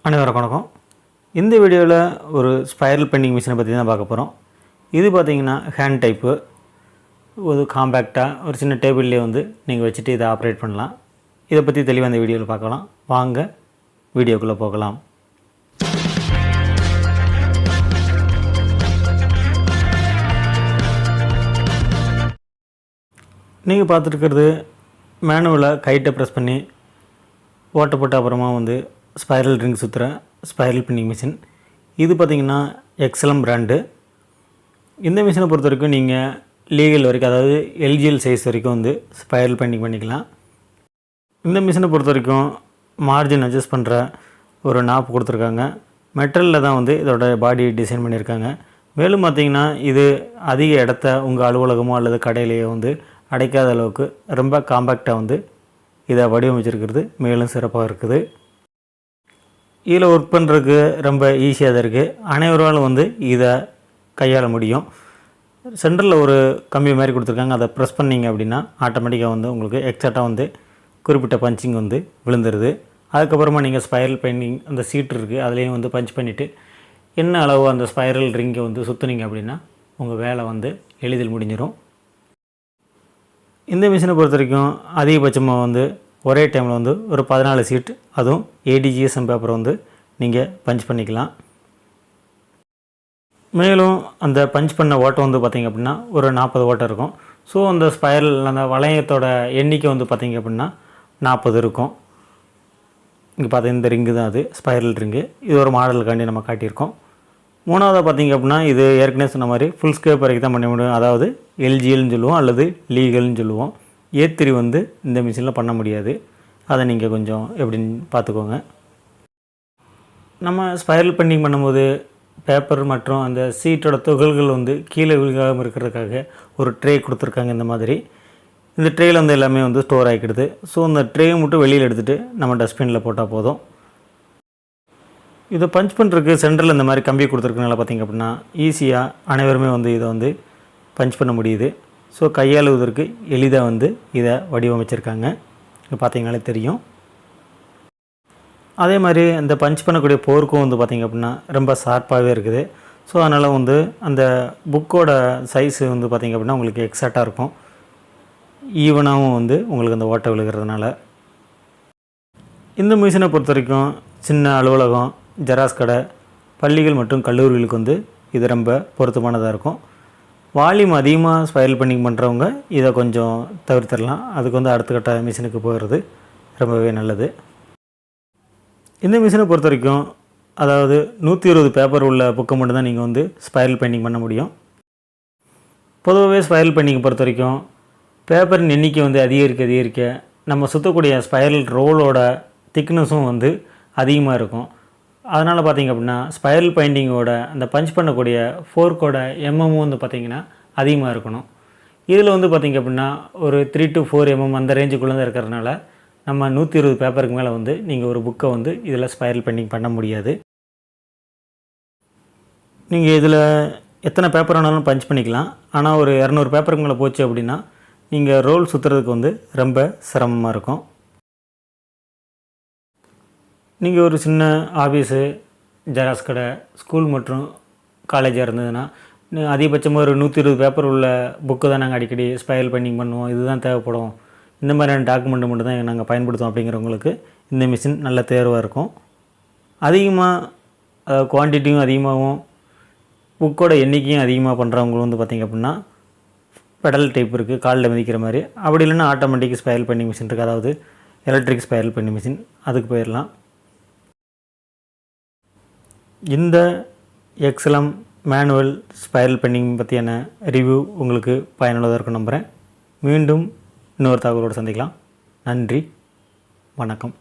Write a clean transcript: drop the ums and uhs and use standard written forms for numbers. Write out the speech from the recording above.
அனைவருக்கும் வணக்கம். இந்த வீடியோவில் ஒரு ஸ்பைரல் பெண்டிங் மிஷினை பற்றி தான் பார்க்க போகிறோம். இது பார்த்திங்கன்னா ஹேண்ட் டைப்பு, ஒரு காம்பேக்டாக ஒரு சின்ன டேபிள்லேயே வந்து நீங்கள் வச்சுட்டு இதை ஆப்ரேட் பண்ணலாம். இதை பற்றி தெளிவாக இந்த வீடியோவில் பார்க்கலாம். வாங்க வீடியோக்குள்ளே போகலாம். நீங்கள் பார்த்துருக்கிறது மேனுவலாக கைட்டை ப்ரெஸ் பண்ணி ஓட்ட போட்ட அப்புறமா வந்து ஸ்பைரல் ரிங் சுற்றுற ஸ்பைரல் பெண்டிங் மிஷின். இது பார்த்திங்கன்னா எக்ஸலம் பிராண்டு. இந்த மிஷினை பொறுத்த வரைக்கும் நீங்கள் லீகல் வரைக்கும், அதாவது எல்ஜிஎல் சைஸ் வரைக்கும் வந்து ஸ்பைரல் பெண்டிங் பண்ணிக்கலாம். இந்த மிஷினை பொறுத்த வரைக்கும் மார்ஜின் அட்ஜஸ்ட் பண்ணுற ஒரு நாப் கொடுத்துருக்காங்க. மெட்டலில் தான் வந்து இதோட பாடி டிசைன் பண்ணியிருக்காங்க. மேலும் பார்த்திங்கன்னா இது அதிக இடத்த உங்கள் அலுவலகமோ அல்லது கடையிலேயோ வந்து அடைக்காத அளவுக்கு ரொம்ப காம்பேக்டாக வந்து இதை வடிவமைச்சிருக்கிறது மேலும் சிறப்பாக இருக்குது. இதில் ஒர்க் பண்ணுறதுக்கு ரொம்ப ஈஸியாக தான் இருக்குது. அனைவராலும் வந்து இதை கையாள முடியும். சென்டரில் ஒரு கம்பி மாதிரி கொடுத்துருக்காங்க. அதை ப்ரெஸ் பண்ணிங்க அப்படின்னா ஆட்டோமேட்டிக்காக வந்து உங்களுக்கு எக்ஸாக்டாக வந்து குறிப்பிட்ட பஞ்சிங் வந்து விழுந்துருது. அதுக்கப்புறமா நீங்கள் ஸ்பைரல் பெண்டிங் அந்த சீட் இருக்குது, அதுலேயும் வந்து பஞ்ச் பண்ணிவிட்டு என்ன அளவு அந்த ஸ்பைரல் ரிங்கை வந்து சுற்றுனீங்க அப்படின்னா உங்கள் வேலை வந்து எளிதில் முடிஞ்சிடும். இந்த மிஷினை பொறுத்த வரைக்கும் அதிகபட்சமாக வந்து ஒரே டைமில் வந்து ஒரு 14 சீட், அதுவும் ஏடிஜிஎஸ்எம் பேப்பரை வந்து நீங்கள் பஞ்ச் பண்ணிக்கலாம். மேலும் அந்த பஞ்ச் பண்ண ஓட்டம் வந்து பார்த்திங்க அப்படின்னா ஒரு 40 ஓட்டம் இருக்கும். ஸோ அந்த ஸ்பைரல் அந்த வளையத்தோட எண்ணிக்கை வந்து பார்த்திங்க அப்படின்னா 40 இருக்கும். இங்கே பார்த்தீங்க இந்த ரிங்கு தான் அது ஸ்பைரல் ரிங்கு. இது ஒரு மாடலுக்காண்டி நம்ம காட்டியிருக்கோம். மூணாவதாக பார்த்திங்க அப்படின்னா இது ஏற்கனவே சொன்ன மாதிரி ஃபுல் ஸ்கேப் வரைக்கும் தான் பண்ண முடியும். அதாவது எல்ஜிஎல்னு சொல்லுவோம் அல்லது லீகல்னு சொல்லுவோம். ஏ3 வந்து இந்த மிஷினில் பண்ண முடியாது. அதை நீங்கள் கொஞ்சம் எப்படின்னு பார்த்துக்கோங்க. நம்ம ஸ்பைரல் பெண்டிங் பண்ணும்போது பேப்பர் மற்றும் அந்த சீட்டோட துகள்கள் வந்து கீழே விழுகாமல் இருக்கிறதுக்காக ஒரு ட்ரே கொடுத்துருக்காங்க. இந்த மாதிரி இந்த ட்ரேயில் வந்து எல்லாமே வந்து ஸ்டோர் ஆகிக்கிடுது. ஸோ அந்த ட்ரே மட்டும் வெளியில் எடுத்துகிட்டு நம்ம டஸ்ட்பினில் போட்டால் போதும். இதை பஞ்ச் பண்ணுறதுக்கு சென்டரில் இந்த மாதிரி கம்பி கொடுத்துருக்கனால பார்த்திங்க அப்படின்னா ஈஸியாக அனைவருமே வந்து இதை வந்து பஞ்ச் பண்ண முடியுது. ஸோ கையாளுவதற்கு எளிதாக வந்து இதை வடிவமைச்சிருக்காங்க. இது பார்த்திங்கனாலே தெரியும். அதே மாதிரி அந்த பஞ்ச் பண்ணக்கூடிய போர்க்கும் வந்து பார்த்திங்க அப்படின்னா ரொம்ப ஷார்ப்பாகவே இருக்குது. ஸோ அதனால் வந்து அந்த புக்கோட சைஸு வந்து பார்த்திங்க அப்படின்னா உங்களுக்கு எக்ஸாக்டாக இருக்கும். ஈவனாகவும் வந்து உங்களுக்கு அந்த ஓட்டை விழுகிறதுனால. இந்த மிஷினை பொறுத்த வரைக்கும் சின்ன அலுவலகம், ஜெராக்ஸ் கடை, பள்ளிகள் மற்றும் கல்லூரிகளுக்கு வந்து இது ரொம்ப பொருத்தமானதாக இருக்கும். வால்யூம் அதிகமாக ஸ்பைரல் பெண்டிங் பண்ணுறவங்க இதை கொஞ்சம் தவிர்த்திடலாம். அதுக்கு வந்து அடுத்த கட்ட மிஷினுக்கு போகிறது ரொம்பவே நல்லது. இந்த மிஷினை பொறுத்த வரைக்கும் அதாவது 120 பேப்பர் உள்ள புக்கை மட்டும் தான் நீங்கள் வந்து ஸ்பைரல் பெண்டிங் பண்ண முடியும். பொதுவாகவே ஸ்பைரல் பெண்டிங் பொறுத்த வரைக்கும் பேப்பரின் எண்ணிக்கை வந்து அதிகரிக்க நம்ம சுற்றக்கூடிய ஸ்பைரல் ரோலோட திக்னஸும் வந்து அதிகமாக இருக்கும். அதனால் பார்த்திங்க அப்படின்னா ஸ்பைரல் பெயிண்டிங்கோட அந்த பஞ்ச் பண்ணக்கூடிய ஃபோர்க்கோட எம்எம்மும் வந்து பார்த்திங்கன்னா அதிகமாக இருக்கணும். இதில் வந்து பார்த்திங்க அப்படின்னா ஒரு 3 to 4 mm அந்த ரேஞ்சுக்குள்ளே தான் இருக்கிறதுனால நம்ம 120 பேப்பருக்கு மேலே வந்து நீங்கள் ஒரு புக்கை வந்து இதில் ஸ்பைரல் பெண்டிங் பண்ண முடியாது. நீங்கள் இதில் எத்தனை பேப்பர் வேணாலும் பஞ்ச் பண்ணிக்கலாம். ஆனால் ஒரு 200 பேப்பருக்கு மேலே போச்சு அப்படின்னா நீங்கள் ரோல் சுற்றுறதுக்கு வந்து ரொம்ப சிரமமாக இருக்கும். நீங்கள் ஒரு சின்ன ஆஃபீஸு, ஜெராக்ஸ் கடை, ஸ்கூல் மற்றும் காலேஜாக இருந்ததுன்னா அதிகபட்சமாக ஒரு 120 பேப்பர் உள்ள புக்கு தான் நாங்கள் அடிக்கடி ஸ்பைரல் பெண்டிங் பண்ணுவோம், இதுதான் தேவைப்படும், இந்த மாதிரியான டாக்குமெண்ட்டு மட்டும் தான் நாங்கள் பயன்படுத்துவோம் அப்படிங்கிறவங்களுக்கு இந்த மிஷின் நல்ல தேர்வாக இருக்கும். அதிகமாக குவான்டிட்டியும் அதிகமாகவும் புக்கோட எண்ணிக்கையும் அதிகமாக பண்ணுறவங்களும் வந்து பார்த்திங்க அப்படின்னா பெடல் டைப் இருக்குது, காலில் மிதிக்கிற மாதிரி. அப்படி இல்லைன்னா ஆட்டோமேட்டிக் ஸ்பைரல் பெண்டிங் மிஷின் இருக்குது, அதாவது எலக்ட்ரிக் ஸ்பைரல் பெண்டிங் மிஷின், அதுக்கு போயிடலாம். இந்த எக்ஸலம் மேனுவல் ஸ்பைரல் பெண்டிங் பற்றியான ரிவ்யூ உங்களுக்கு பயனுள்ளதாக இருக்கும் நம்புகிறேன். மீண்டும் இன்னொரு தகவலோடு சந்திக்கலாம். நன்றி, வணக்கம்.